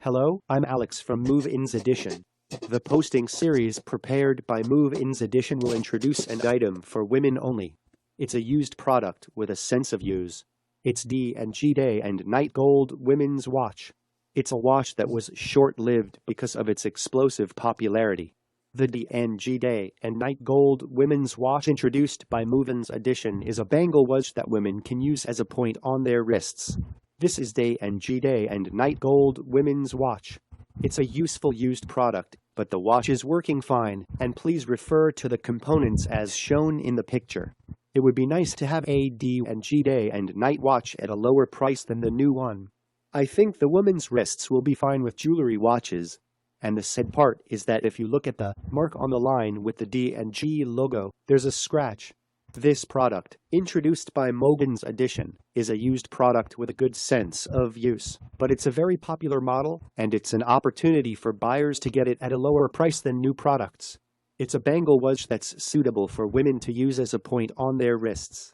Hello, I'm Alex from MovinsEdition. The posting series prepared by MovinsEdition will introduce an item for women only. It's a used product with a sense of use. It's D&G Day and Night Gold Women's Watch. It's a watch that was short-lived because of its explosive popularity. The D&G Day and Night Gold Women's Watch introduced by MovinsEdition is a bangle watch that women can use as a point on their wrists. This is D&G Day and Night Gold Women's Watch. It's a useful used product, but the watch is working fine, and please refer to the components as shown in the picture. It would be nice to have a D&G Day and Night watch at a lower price than the new one. I think the woman's wrists will be fine with jewelry watches. And the sad part is that if you look at the mark on the line with the D&G logo, there's a scratch. This product, introduced by MovinsEdition, is a used product with a good sense of use, but it's a very popular model, and it's an opportunity for buyers to get it at a lower price than new products. It's a bangle watch that's suitable for women to use as a point on their wrists.